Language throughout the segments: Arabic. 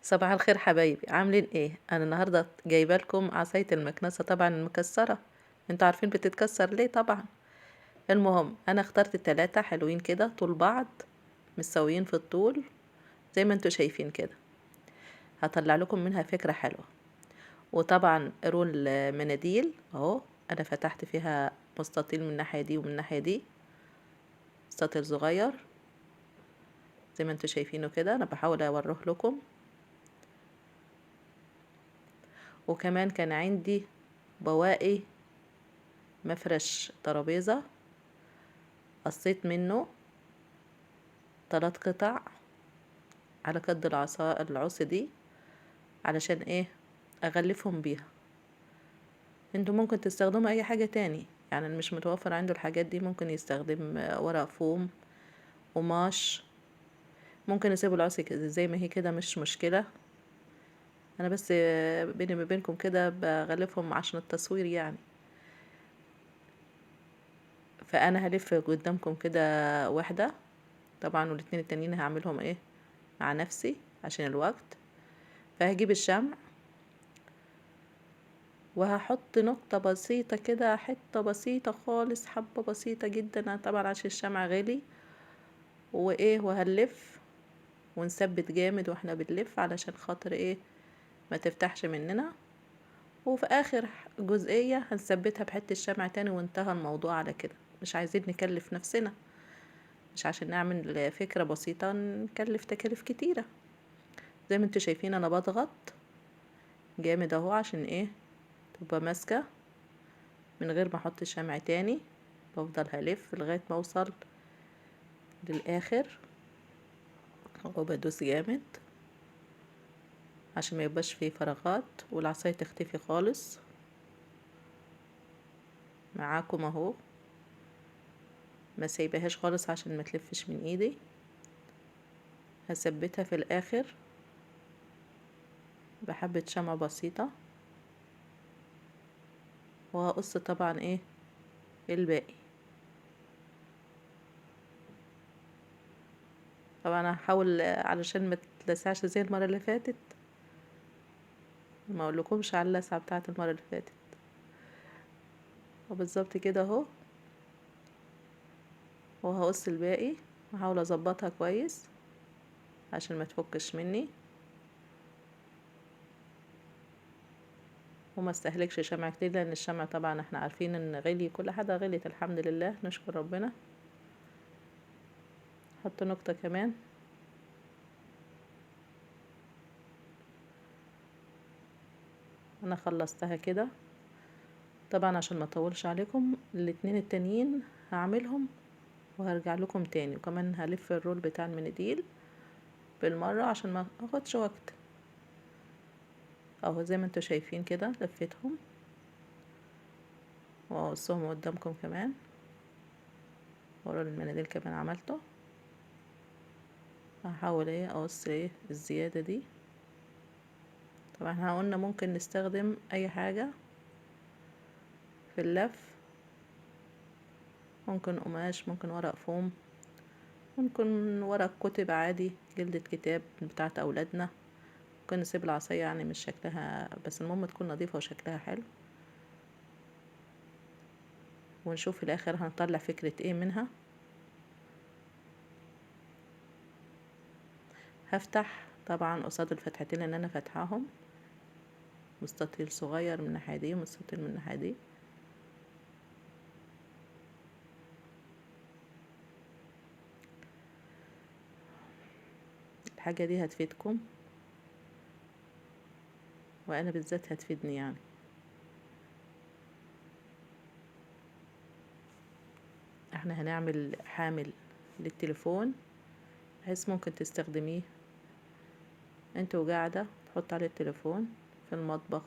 صباح الخير حبايبي، عاملين ايه؟ انا النهارده جايبه لكم عصايه المكنسه، طبعا المكسره. انتوا عارفين بتتكسر ليه طبعا. المهم انا اخترت 3 حلوين كده طول بعض، متساويين في الطول زي ما انتوا شايفين كده. هطلع لكم منها فكره حلوه. وطبعا رول مناديل اهو، انا فتحت فيها مستطيل من الناحيه دي ومن الناحيه دي، مستطيل صغير زي ما انتوا شايفينه كده. انا بحاول اوريه لكم. وكمان كان عندي بواقي مفرش ترابيزه، قصيت منه 3 قطع على قد العصا دي، علشان ايه؟ اغلفهم بيها. انتوا ممكن تستخدموا اي حاجة تاني، يعني اللي مش متوفر عنده الحاجات دي ممكن يستخدم ورق فوم، قماش. ممكن يسيبوا العصا كده زي ما هي كده، مش مشكلة. انا بس بيني ما بينكم كده بغلفهم عشان التصوير يعني. فانا هلف قدامكم كده واحدة طبعا، والاتنين التانيين هعملهم ايه مع نفسي عشان الوقت. فهجيب الشمع وهحط نقطة بسيطة كده، حتة بسيطة خالص، حبة بسيطة جدا، أنا طبعا عشان الشمع غالي. وايه، وهنلف ونثبت جامد واحنا بنلف علشان خاطر ايه؟ ما تفتحش مننا. وفي اخر جزئية هنثبتها بحتة الشمع تاني، وانتهى الموضوع على كده. مش عايزين نكلف نفسنا، مش عشان نعمل فكرة بسيطة نكلف تكاليف كتيرة. زي ما انتوا شايفين انا بضغط جامد اهو، عشان ايه؟ تبقى ماسكة من غير ما احط الشمع تاني. بفضل هلف لغاية ما اوصل للاخر، وبدوس جامد عشان ما يبقاش فيه فراغات والعصاية تختفي خالص. معاكم اهو، ما سايبهاش خالص عشان ما تلفش من ايدي. هثبتها في الاخر بحبة شمع بسيطة، وهقص طبعا ايه الباقي. طبعا هحاول علشان ما تلسعش زي المرة اللي فاتت، ما اقولكمش على اللسعة بتاعت المرة اللي فاتت. وبالظبط كده اهو، وهقص الباقي، هحاول اظبطها كويس عشان ما تفكش مني وما استهلكش شمع كتير، لان الشمع طبعا احنا عارفين ان غلي، كل حاجة غليت الحمد لله، نشكر ربنا. حط نقطة كمان. انا خلصتها كده. طبعا عشان ما اطولش عليكم، الاتنين التانيين هعملهم وهرجع لكم تاني، وكمان هلف الرول بتاع المناديل بالمرة عشان ما اخدش وقت. اهو زي ما انتوا شايفين كده لفيتهم، واقصهم قدامكم كمان. ورا المناديل كمان عملته. هحاول ايه اقص ايه الزيادة دي. طبعا احنا قلنا ممكن نستخدم اي حاجة في اللف، ممكن قماش، ممكن ورق فوم، ممكن ورق كتب عادي، جلدة كتاب بتاعت اولادنا. ممكن نسيب العصاية يعني مش شكلها، بس المهم تكون نظيفة وشكلها حلو. ونشوف في الاخر هنطلع فكرة ايه منها. هفتح طبعا قصاد الفتحتين اللي انا فاتحاهم مستطيل صغير من الناحية دي ومستطيل من الناحية دي. الحاجة دي هتفيدكم، وانا بالذات هتفيدني يعني. احنا هنعمل حامل للتليفون، بحيث ممكن تستخدميه انت وقاعدة، تحط عليه التليفون في المطبخ،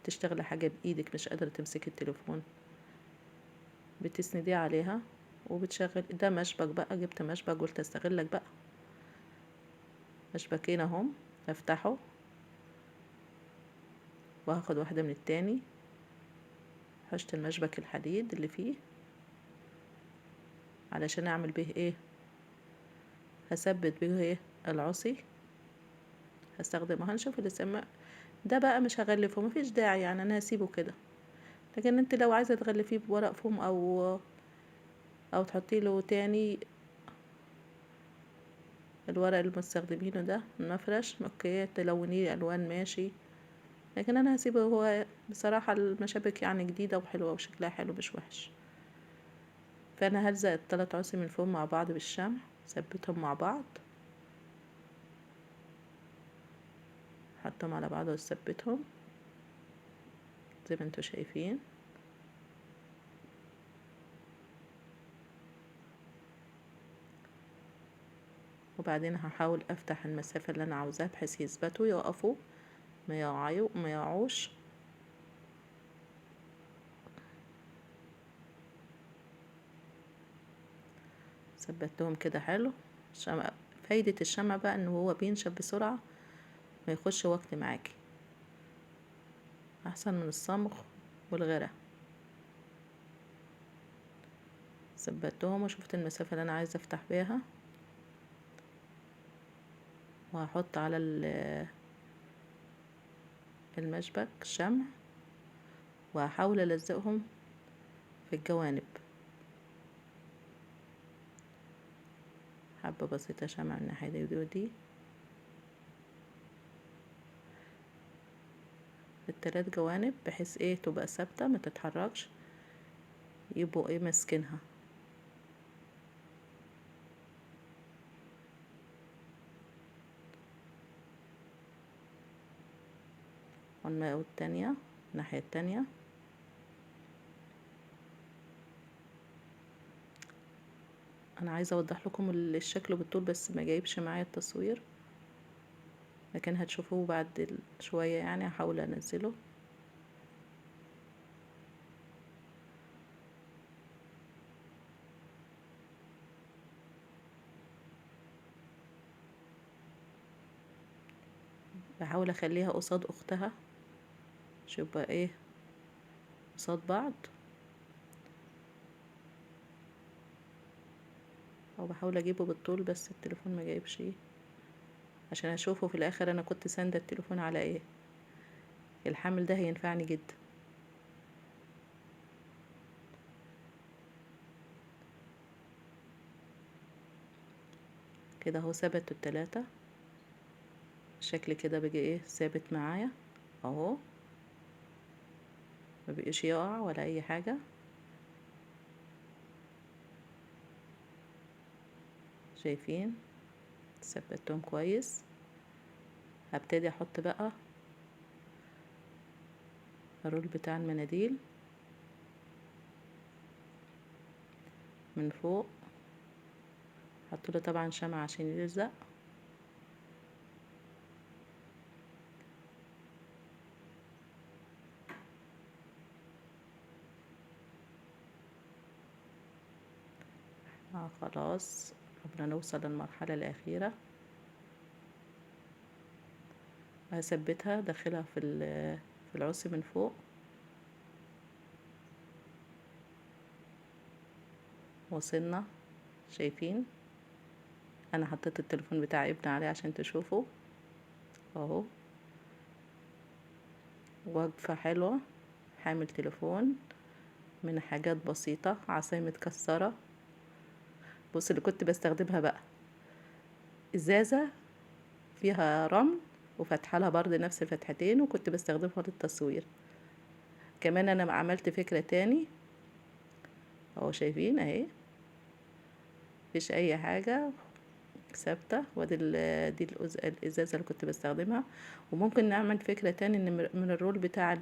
تشتغلي حاجة بايدك مش قادرة تمسكي التليفون، بتسنديه عليها وبتشغل. ده مشبك بقى، جبت مشبك قلت استغلك بقى. مشبكين اهم، هفتحه وهاخد واحدة من التاني، حشت المشبك الحديد اللي فيه علشان اعمل به ايه، هثبت به ايه العصي. هستخدمه. هنشوف السماء ده بقى مش هغلفه، مفيش داعي يعني، انا هسيبه كده. لكن انت لو عايزه تغلفيه بورق فوم او تحطي له تاني الورق اللي مستخدمينه ده المفرش، اوكي تلونيه الوان ماشي. لكن انا هسيبه هو. بصراحه المشابك يعني جديده وحلوه وشكلها حلو مش وحش. فانا هلزق الثلاث عصي من فوق مع بعض بالشمع، ثبتهم مع بعض، حطهم على بعض وثبتهم زي ما انتوا شايفين. وبعدين هحاول افتح المسافة اللي انا عاوزاها بحيث يثبتوا يقفوا ما يقعوش. ثبتهم كده حلو. فايدة الشمع بقى ان هو بينشف بسرعة، ما يخش وقت معاكي، احسن من الصمغ والغيره. ثبتهم وشفت المسافة اللي انا عايزة افتح بيها، وهحط على المشبك شمع، وهحاول الزقهم في الجوانب حبة بسيطة شمع من الناحية دي ودي، التلات جوانب، بحيث ايه تبقى ثابتة ما تتحركش، يبقوا ايه ماسكينها. والتانية الناحية التانية. انا عايزة اوضح لكم الشكل بالطول بس ما جايبش معايا التصوير، لكن هتشوفوه بعد شوية يعني. هحاول انزله. بحاول اخليها قصاد اختها، شوف بقى ايه قصاد بعض، او بحاول اجيبه بالطول بس التليفون ما جايبش ايه، عشان اشوفه في الاخر انا كنت ساندة التليفون على ايه. الحامل ده هينفعني جدا. كده اهو ثبت التلاتة، الشكل كده بقى ايه ثابت معايا اهو، ما بقيش يقع ولا اي حاجة. شايفين ثبتهم كويس. هبتدي احط بقى الرول بتاع المناديل من فوق، حطوله طبعا شمع عشان يلزق. خلاص قبل نوصل للمرحلة الأخيرة. هثبتها داخلها في العصي من فوق. وصلنا. شايفين انا حطيت التليفون بتاع ابني عليه عشان تشوفوا اهو، وقفة حلوة. حامل تليفون من حاجات بسيطة، عصاية متكسرة. بص اللي كنت بستخدمها بقى ازازة فيها رمل وفتحة لها برضه نفس الفتحتين، وكنت بستخدمها للتصوير. كمان انا عملت فكرة تاني اهو، شايفين اهي مفيش اي حاجة ثابتة. وادي دي الازازة اللي كنت بستخدمها. وممكن نعمل فكرة تاني ان من الرول بتاع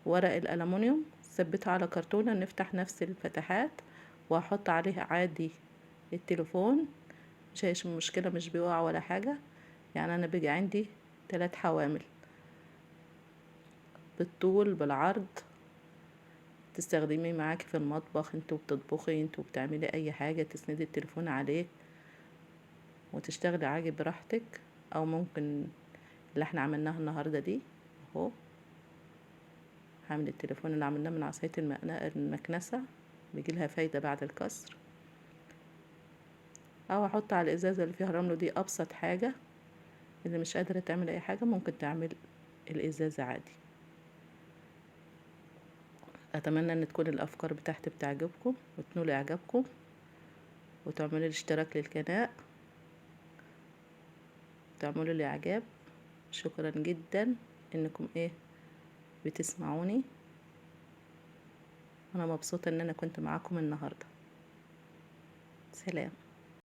ورق الألمونيوم ثبتها على كرتونة، نفتح نفس الفتحات واحط عليها عادي التليفون، مش هيش مشكلة، مش بيقع ولا حاجة. يعني انا بيجي عندي 3 حوامل بالطول بالعرض، تستخدميه معاكي في المطبخ، انتوا بتطبخي، انتوا بتعملي اي حاجة، تسندي التليفون عليه وتشتغلي عادي براحتك. او ممكن اللي احنا عملناها النهاردة دي اهو، حامل التليفون اللي عملناه من عصاية المكنسة، بيجيلها فايدة بعد الكسر. او احط على الازازة اللي فيها رمل، دي ابسط حاجة اللي مش قادرة تعمل اي حاجة ممكن تعمل الازازة عادي. اتمنى ان تكون الافكار بتاعتي بتعجبكم وتنول اعجابكم، وتعملوا الاشتراك للقناة وتعملوا لي اعجاب. شكرا جدا انكم بتسمعوني. انا مبسوطة ان انا كنت معاكم النهاردة. سلام.